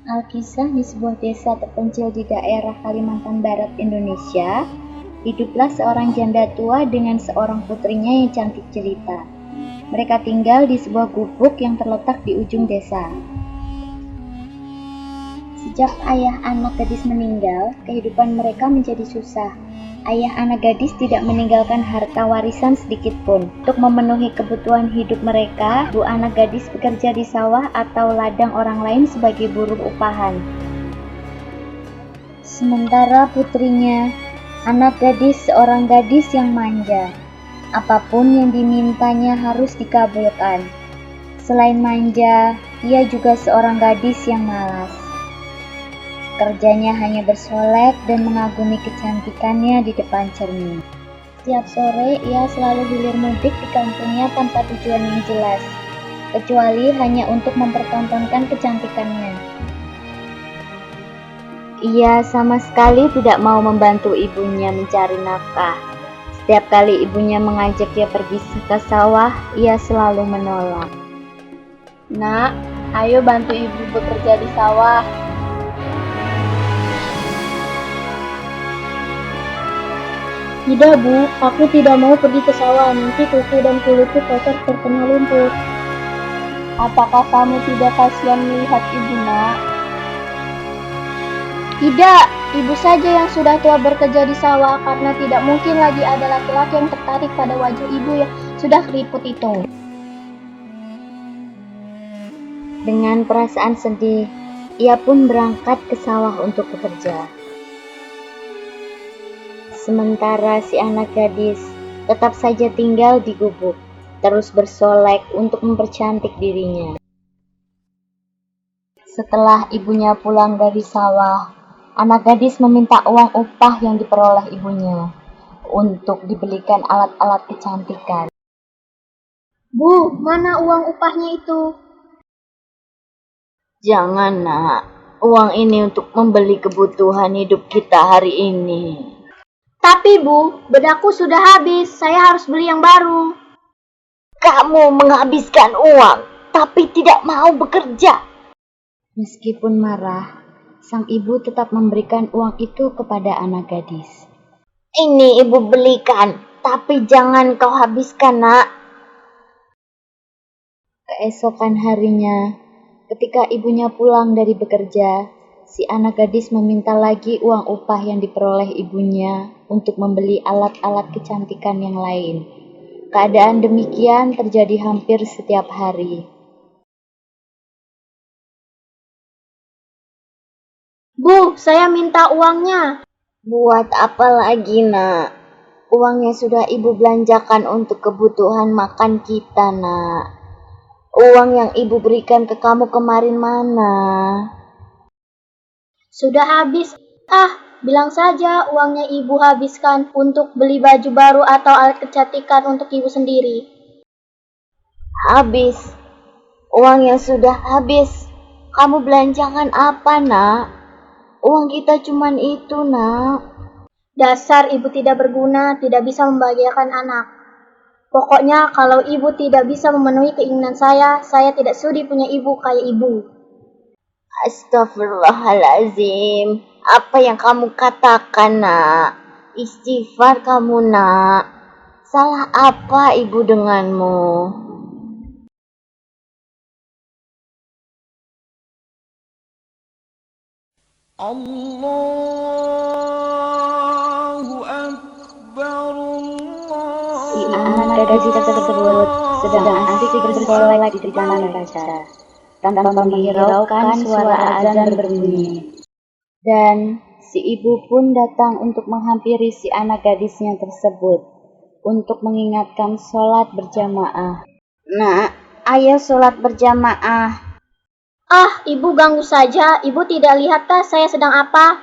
Alkisah di sebuah desa terpencil di daerah Kalimantan Barat, Indonesia, hiduplah seorang janda tua dengan seorang putrinya yang cantik jelita. Mereka tinggal di sebuah gubuk yang terletak di ujung desa. Sejak ayah anak gadis meninggal, kehidupan mereka menjadi susah. Ayah anak gadis tidak meninggalkan harta warisan sedikit pun. Untuk memenuhi kebutuhan hidup mereka, ibu anak gadis bekerja di sawah atau ladang orang lain sebagai buruh upahan. Sementara putrinya, anak gadis seorang gadis yang manja. Apapun yang dimintanya harus dikabulkan. Selain manja, ia juga seorang gadis yang malas. Kerjanya hanya bersolek dan mengagumi kecantikannya di depan cermin. Setiap sore ia selalu hilir mudik di kampungnya tanpa tujuan yang jelas, kecuali hanya untuk mempertontonkan kecantikannya. Ia sama sekali tidak mau membantu ibunya mencari nafkah. Setiap kali ibunya mengajak dia pergi ke sawah, ia selalu menolak. Nak, ayo bantu ibu bekerja di sawah. Tidak, Bu, aku tidak mau pergi ke sawah, nanti kuku dan kulitku kotor terkena lumpur. Apakah kamu tidak kasihan melihat ibu, Nak? Tidak, ibu saja yang sudah tua bekerja di sawah karena tidak mungkin lagi ada laki-laki yang tertarik pada wajah ibu yang sudah keriput itu. Dengan perasaan sedih, ia pun berangkat ke sawah untuk bekerja. Sementara si anak gadis tetap saja tinggal di gubuk, terus bersolek untuk mempercantik dirinya. Setelah ibunya pulang dari sawah, anak gadis meminta uang upah yang diperoleh ibunya untuk dibelikan alat-alat kecantikan. Bu, mana uang upahnya itu? Jangan, Nak. Uang ini untuk membeli kebutuhan hidup kita hari ini. Tapi Bu, bedaku sudah habis, saya harus beli yang baru. Kamu menghabiskan uang, tapi tidak mau bekerja. Meskipun marah, sang ibu tetap memberikan uang itu kepada anak gadis. Ini ibu belikan, tapi jangan kau habiskan, Nak. Keesokan harinya, ketika ibunya pulang dari bekerja, si anak gadis meminta lagi uang upah yang diperoleh ibunya untuk membeli alat-alat kecantikan yang lain. Keadaan demikian terjadi hampir setiap hari. Bu, saya minta uangnya. Buat apa lagi, Nak? Uangnya sudah ibu belanjakan untuk kebutuhan makan kita, Nak. Uang yang ibu berikan ke kamu kemarin mana? Sudah habis. Bilang saja uangnya ibu habiskan untuk beli baju baru atau alat kecantikan untuk ibu sendiri. Habis. Uang yang sudah habis. Kamu belanjakan apa, Nak? Uang kita cuman itu, Nak. Dasar ibu tidak berguna, tidak bisa membahagiakan anak. Pokoknya kalau ibu tidak bisa memenuhi keinginan saya tidak sudi punya ibu kayak ibu. Astagfirullahalazim. Apa yang kamu katakan, Nak? Istighfar kamu, Nak. Salah apa ibu denganmu? Allahu Akbar. Si anak gadis tersebut sedang asik bersolek di depan kaca, tanpa menghiraukan suara azan berbunyi. Dan si ibu pun datang untuk menghampiri si anak gadisnya tersebut untuk mengingatkan sholat berjamaah. Nak, ayo sholat berjamaah. Ibu ganggu saja, ibu tidak lihatkah saya sedang apa?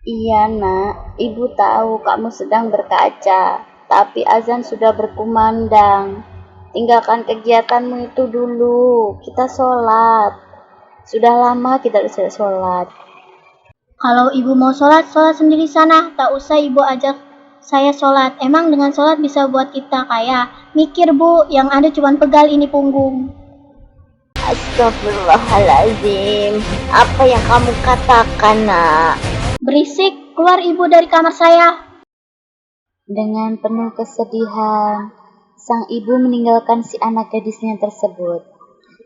Iya, Nak, ibu tahu kamu sedang berkaca, tapi azan sudah berkumandang. Tinggalkan kegiatanmu itu dulu, kita sholat. Sudah lama kita tidak sholat. Kalau ibu mau sholat sendiri sana, tak usah ibu ajak saya sholat. Emang dengan sholat bisa buat kita kaya? Mikir Bu, yang ada cuma pegal ini punggung. Astagfirullahaladzim. Apa yang kamu katakan, Nak? Berisik, keluar ibu dari kamar saya. Dengan penuh kesedihan, sang ibu meninggalkan si anak gadisnya tersebut.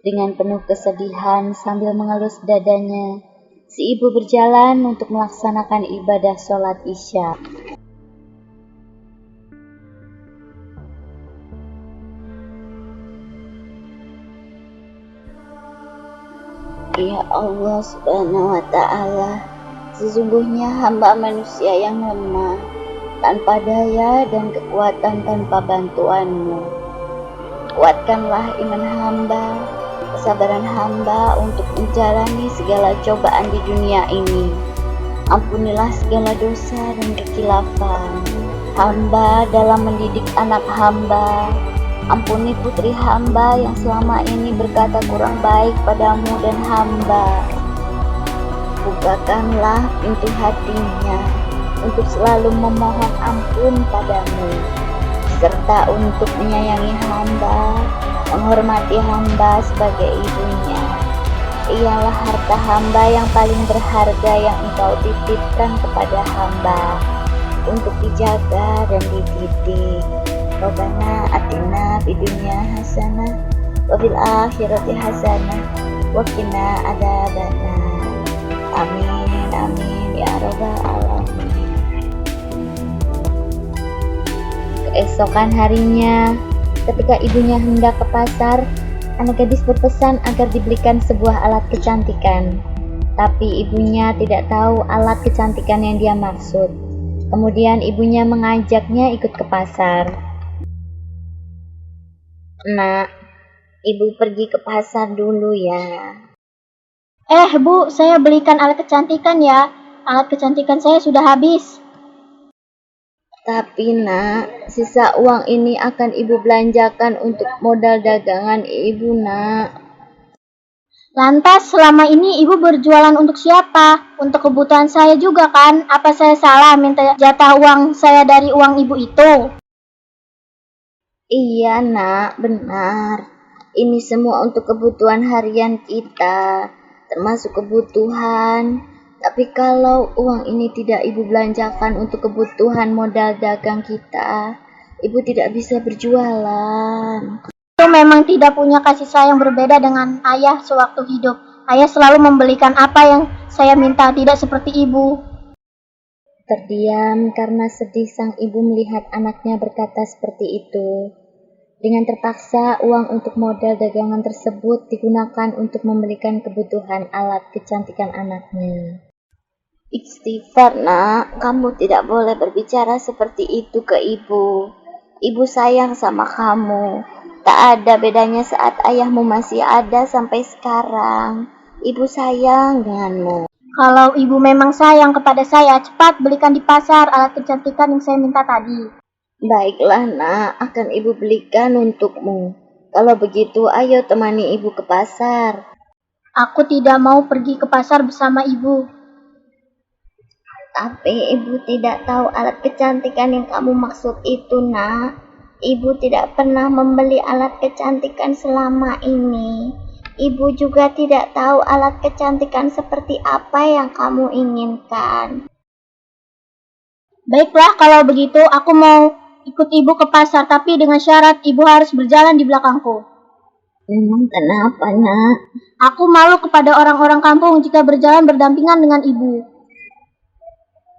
Dengan penuh kesedihan sambil mengelus dadanya, si ibu berjalan untuk melaksanakan ibadah sholat Isya. Ya Allah Subhanahu wa Ta'ala, sesungguhnya hamba manusia yang lemah, tanpa daya dan kekuatan tanpa bantuan-Mu. Kuatkanlah iman hamba, kesabaran hamba untuk menjalani segala cobaan di dunia ini. Ampunilah segala dosa dan kekhilafan hamba dalam mendidik anak hamba. Ampuni putri hamba yang selama ini berkata kurang baik padamu dan hamba. Bukakanlah pintu hatinya untuk selalu memohon ampun padamu, serta untuk menyayangi hamba, menghormati hamba sebagai ibunya. Ialah harta hamba yang paling berharga yang Engkau titipkan kepada hamba untuk dijaga dan dididik. Rabbana atina fid dunya hasanah wa fil akhirati hasanah wa qina adzabannar. Amin amin ya rabbal alamin. Keesokan harinya, ketika ibunya hendak ke pasar, anak gadis berpesan agar dibelikan sebuah alat kecantikan. Tapi ibunya tidak tahu alat kecantikan yang dia maksud. Kemudian ibunya mengajaknya ikut ke pasar. Nak, ibu pergi ke pasar dulu ya. Bu, saya belikan alat kecantikan ya. Alat kecantikan saya sudah habis. Tapi nak, sisa uang ini akan ibu belanjakan untuk modal dagangan ibu, nak. Lantas selama ini ibu berjualan untuk siapa? Untuk kebutuhan saya juga kan? Apa saya salah minta jatah uang saya dari uang ibu itu? Iya nak, benar. Ini semua untuk kebutuhan harian kita, termasuk kebutuhan. Tapi kalau uang ini tidak ibu belanjakan untuk kebutuhan modal dagang kita, ibu tidak bisa berjualan. Itu memang tidak punya kasih sayang berbeda dengan ayah sewaktu hidup. Ayah selalu membelikan apa yang saya minta, tidak seperti ibu. Terdiam karena sedih sang ibu melihat anaknya berkata seperti itu. Dengan terpaksa, uang untuk modal dagangan tersebut digunakan untuk membelikan kebutuhan alat kecantikan anaknya. Istighfar nak, kamu tidak boleh berbicara seperti itu ke ibu. Ibu sayang sama kamu. Tak ada bedanya saat ayahmu masih ada sampai sekarang. Ibu sayang denganmu. Kalau ibu memang sayang kepada saya, cepat belikan di pasar alat kecantikan yang saya minta tadi. Baiklah nak, akan ibu belikan untukmu. Kalau begitu, ayo temani ibu ke pasar. Aku tidak mau pergi ke pasar bersama ibu. Tapi ibu tidak tahu alat kecantikan yang kamu maksud itu, nak. Ibu tidak pernah membeli alat kecantikan selama ini. Ibu juga tidak tahu alat kecantikan seperti apa yang kamu inginkan. Baiklah, kalau begitu aku mau ikut ibu ke pasar, tapi dengan syarat ibu harus berjalan di belakangku. Memang kenapa, nak? Aku malu kepada orang-orang kampung jika berjalan berdampingan dengan ibu.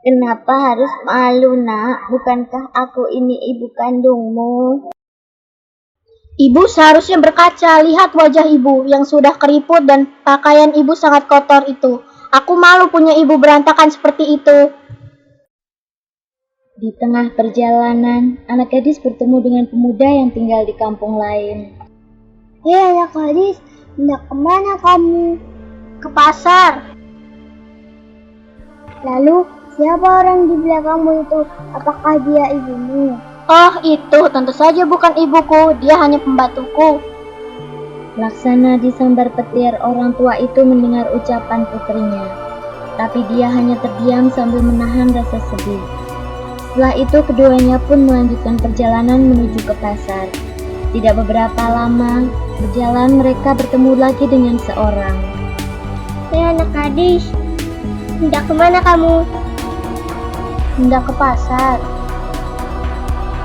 Kenapa harus malu, nak? Bukankah aku ini ibu kandungmu? Ibu seharusnya berkaca, lihat wajah ibu yang sudah keriput dan pakaian ibu sangat kotor itu. Aku malu punya ibu berantakan seperti itu. Di tengah perjalanan, anak gadis bertemu dengan pemuda yang tinggal di kampung lain. Hei anak gadis, hendak kemana kamu? Ke pasar. Lalu, siapa orang di belakangmu itu? Apakah dia ibumu? Oh, itu tentu saja bukan ibuku, dia hanya pembantuku. Laksana disambar petir, orang tua itu mendengar ucapan putrinya. Tapi dia hanya terdiam sambil menahan rasa sedih. Setelah itu keduanya pun melanjutkan perjalanan menuju ke pasar. Tidak beberapa lama, Berjalan mereka bertemu lagi dengan seorang. Anak gadis, hendak kemana kamu? Hendak ke pasar.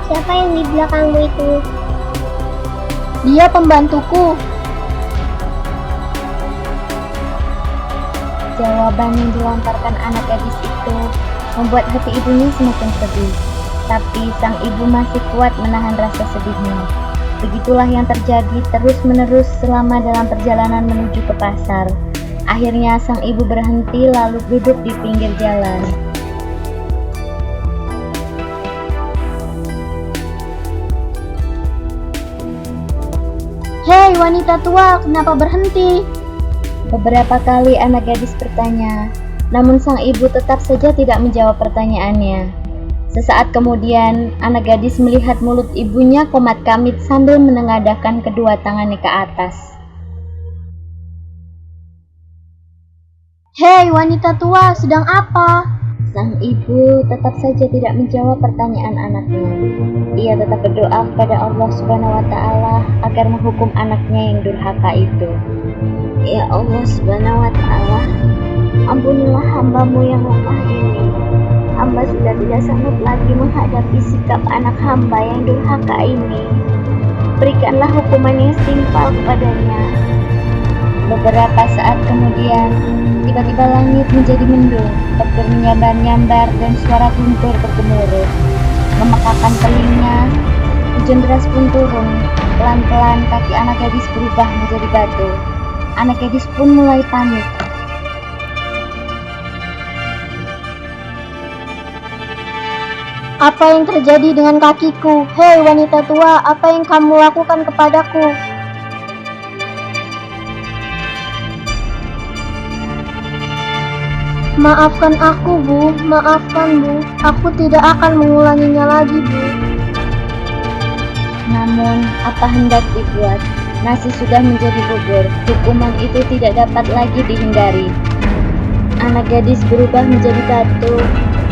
Siapa yang di belakangmu itu? Dia pembantuku. Jawaban yang dilontarkan anak gadis itu membuat hati ibunya semakin sedih. Tapi sang ibu masih kuat menahan rasa sedihnya. Begitulah yang terjadi terus-menerus selama dalam perjalanan menuju ke pasar. Akhirnya sang ibu berhenti lalu duduk di pinggir jalan. Hei wanita tua, kenapa berhenti? Beberapa kali anak gadis bertanya, namun sang ibu tetap saja tidak menjawab pertanyaannya. Sesaat kemudian, anak gadis melihat mulut ibunya komat kamit sambil menengadahkan kedua tangannya ke atas. Hei wanita tua, sedang apa? Sang ibu tetap saja tidak menjawab pertanyaan anaknya. Ia tetap berdoa kepada Allah Subhanahu wa Ta'ala agar menghukum anaknya yang durhaka itu. Ya Allah Subhanahu wa Ta'ala, ampunilah hamba-Mu yang lemah ini. Hamba sudah tidak sanggup lagi menghadapi sikap anak hamba yang durhaka ini. Berikanlah hukuman yang setimpal kepadanya. Beberapa saat kemudian, tiba-tiba langit menjadi mendung, petir menyambar-nyambar dan suara guntur bergemuruh. Memekakan telinga, hujan deras pun turun. Pelan-pelan kaki anak gadis berubah menjadi batu. Anak gadis pun mulai panik. Apa yang terjadi dengan kakiku? Hei wanita tua, apa yang kamu lakukan kepadaku? Maafkan aku, Bu. Maafkan, Bu. Aku tidak akan mengulanginya lagi, Bu. Namun, apa hendak dibuat? Nasi sudah menjadi bubur. Hukuman itu tidak dapat lagi dihindari. Anak gadis berubah menjadi batu.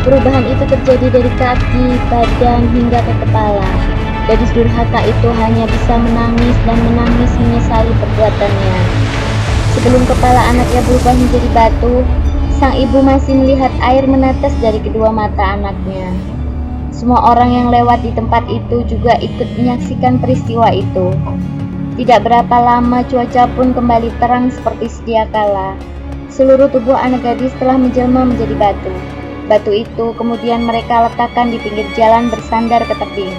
Perubahan itu terjadi dari kaki, badan, hingga ke kepala. Gadis durhaka itu hanya bisa menangis dan menangis menyesali perbuatannya. Sebelum kepala anaknya berubah menjadi batu, sang ibu masih melihat air menetes dari kedua mata anaknya. Semua orang yang lewat di tempat itu juga ikut menyaksikan peristiwa itu. Tidak berapa lama cuaca pun kembali terang seperti sedia kala. Seluruh tubuh anak gadis telah menjelma menjadi batu. Batu itu kemudian mereka letakkan di pinggir jalan bersandar ke tebing.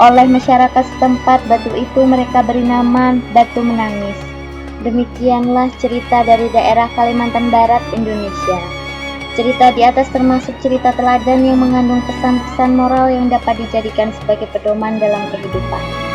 Oleh masyarakat setempat, batu itu mereka beri nama Batu Menangis. Demikianlah cerita dari daerah Kalimantan Barat, Indonesia. Cerita di atas termasuk cerita teladan yang mengandung pesan-pesan moral yang dapat dijadikan sebagai pedoman dalam kehidupan.